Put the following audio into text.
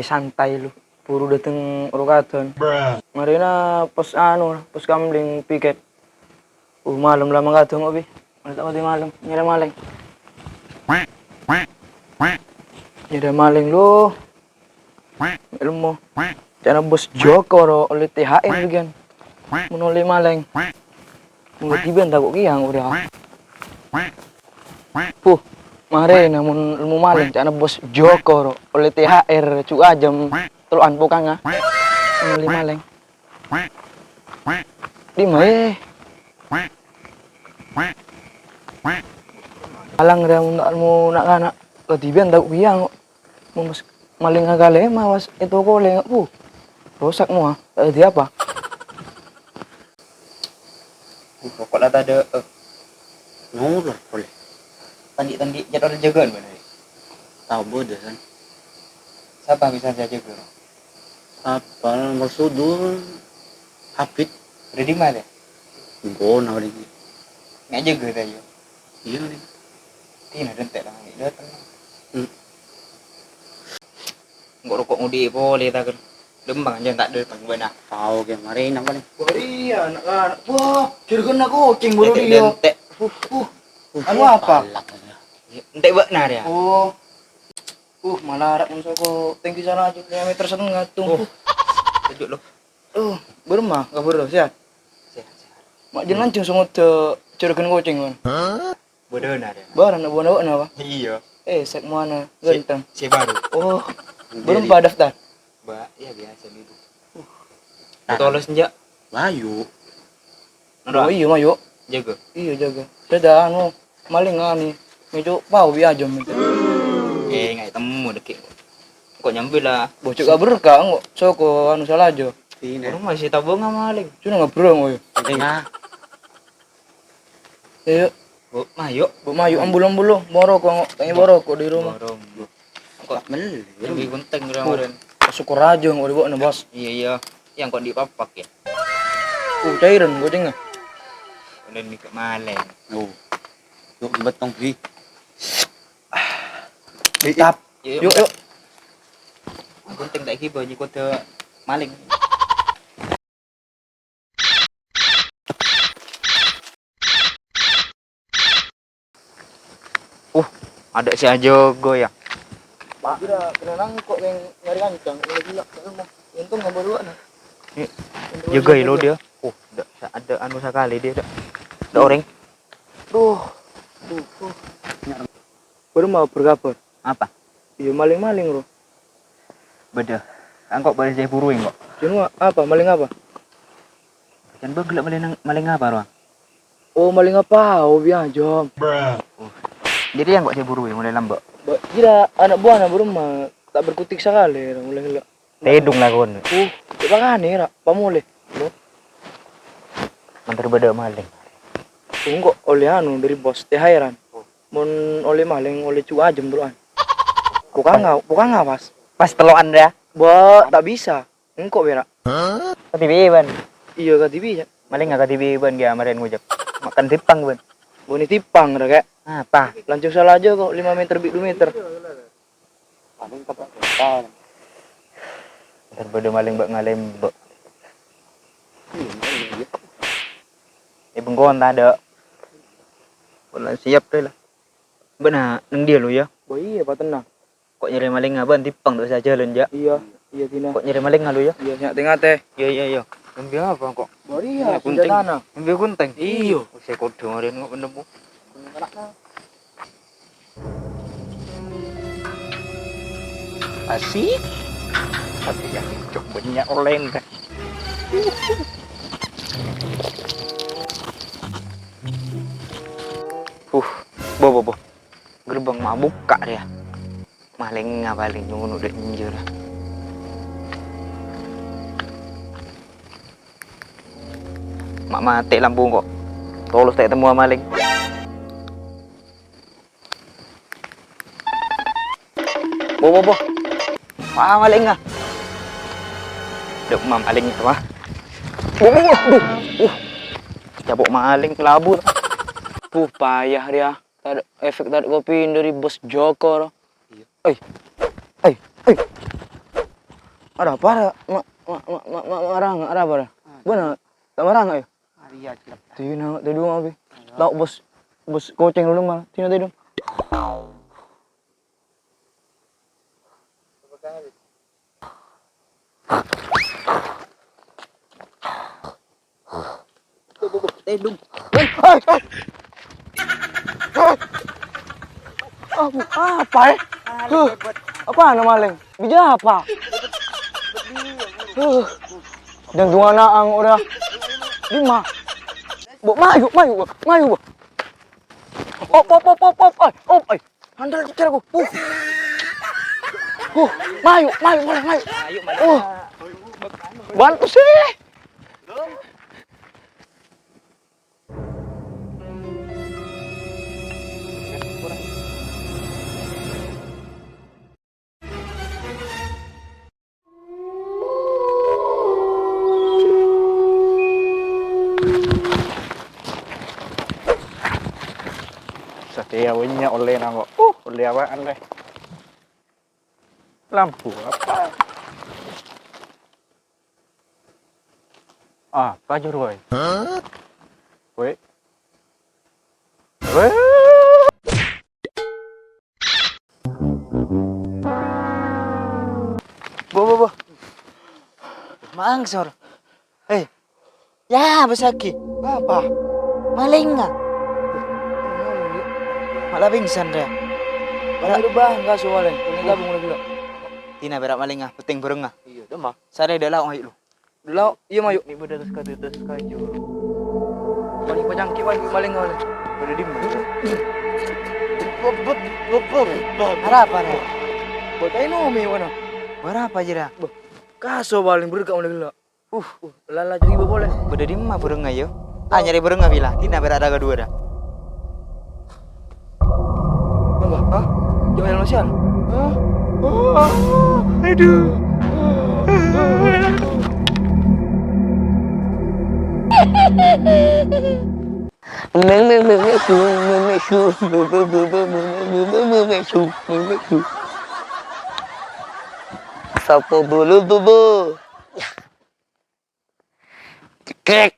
santai lu. Buru dateng Rokadon. Marina pos pos kamling piket. Malam lama kadang kok bi. Mantap di malam, nyere maling. Nyere maling lu. Ilmu. Cara bos Joko ro oleh THR bagian. Menoleh maling. Mungkin ben takut kiang udah. Mare namun ilmu maling cara bos Joko ro oleh THR cu ajam teluan pokang ah. Menoleh maling. Di mae. Alang dia mau nak kana ketiban takut kiang kok. Mas maling agale mawas itu kok le rusak semua. Tadi apa? Pokoknya tadi ngulur boleh. Tandi jadwal jagaan mana? Tahu bodoh kan? Siapa bisa saya jaga? Apa nomor sudul? Hafid. Udah di mana? Enggak, nah ini. Nggak jaga tadi. Iya nih. Tina dentek lah, nggak datang. Nggak rokok ngudi boleh tak kan? Lembang aja tak ada pagi benar. Tahu ke mari nak paling. Iya, anak-anak. Wah, jurgen aku kucing baru dia. Anu apa? Entek benar ya. Malah harap musuh ko tinggi sana aja 5 meter setengah tuh. Duduk lo. Bermah, enggak beres sehat. Sehat. Mak jen lancung sungut jurgen kucing kan. Bodoh benar ya. Baran buana apa? Iya. Sek mana ganteng. Si baru. Belum daftar. Ya biasa gitu. Tolos senja. Mayu. Iya mah yuk. Jaga. Iya jaga. Sudah anu maling ani. Itu pau bi aja minta. Ngai temu deket. Kok nyambil lah. Bocok gak berkah kok. Soko anu salah aja. Orang masih tahu nggak maling. Cuma nggak berong oi. Tengah. Ayo. Bu Mayu Ambul-ambul boro kok pengen boro kok di rumah. Kok mel. Lebih penting kemarin. Syukur aja nggak dibawa bos. Iya. Yang kok dipapak ya. Cairan kucingnya. Udah nih ke maling. Yuk betong bi. Tap. Yuk. Penting tak kiba nyikut ke maling. Ada si Ajogo ya. Pak kena nangkok yang nyari kancang. Gila. Untung nggak berdua nah. Juga lo dia. Ada anu sekali dia. Ada orang. Baru mau berkabar. Apa? Iya maling-maling bro. Beda. Angkok baru saya buruin kok. Cuma apa? Maling apa? Jangan begelak maling apa ruang? Maling apa? Biar jom. Jadi yang kok saya buruin mulai lambat. Gila anak buah anak berumah tak berkutik sekali. Mulai Tedung lah kon. Coba kan nih rak. Pamulih. Mantar beda maling. Tunggu oleh anu dari bos THR-an. Mun oleh maling oleh cu ajem duluan. Bukan ngawas. Pas teloan dia. Tak bisa. Engkau berak. Ketiban. Iya ketibi ya. Maling nggak ketiban dia kemarin ngujak. Makan tipang ban. Boni tipang dah kayak. Apa? Lancung salah aja kok 5 meter 2 meter. Maling kapak total. Terbeda maling bak ngalem bak. Bengkon tak ada. Boleh siap deh lah. Benar, neng dia lo ya. Iya pak tenang. Kok nyari maling ngaban tipang tuh saja lenja. Iya tina. Kok nyari maling ngalu ya? Iya nyak tengah teh. Iya. Ngambil apa kok? Iya senjata. Ngambil gunting. Iya. Saya kok dengerin kok penemu. Asik. Tapi yang cok banyak oleng kan. Bo. Gerbang mak buka dia. Maling ngapaling ngono dek njur. Mak mati lampu kok. Tolos tak temu maling. Bo. Maling ah. Dek maling itu mah. Cabuk maling kelabur. Payah dia. Tadi efek tadi kopi dari bos Joko. Iya. Ada apa ada? Marah nggak? Ada apa ada? Benar, tak marah nggak ya? Iya, celap. Tina, tidur abi. Tahu bos goceng dulu malah. Tina tidur. Tedung. Hai. Apa ya? Apa nama maling? Bija apa? Dan dua naang udah 5. Bu, maju, Bu. Op, ay. Handal bicara aku. Maju, boleh, maju. Ayo, Bantu sih. Setia punya oleh nanggo. Oleh apaan deh? Lampu apa? Apa aja Roy? Woi. Woi. Bu. Mangsor. Ya, besaki. Apa? Maling nga. Malah pingsan dia. Ada bahan enggak soalnya. Ini gabung lagi lo. Tina berak maling nga, peting burung nga. Iya, dah mah. Sada dah lah ayo lu. Dulu, iya maju. Ini udah terus kaju. Paling pajangki paling ngol. Udah di mana? Harap apa? Buat ayo nomi mana? Berapa aja dah? Kaso paling berkau lagi lo. Lala jadi boleh. Beda di mana burung nga yo? Nyari burung nga bilang. Tina berak ada kedua dah. Apa? Hah? Jangan yang sial. Aduh. Sapa dulu tuh, Bu? Cekek.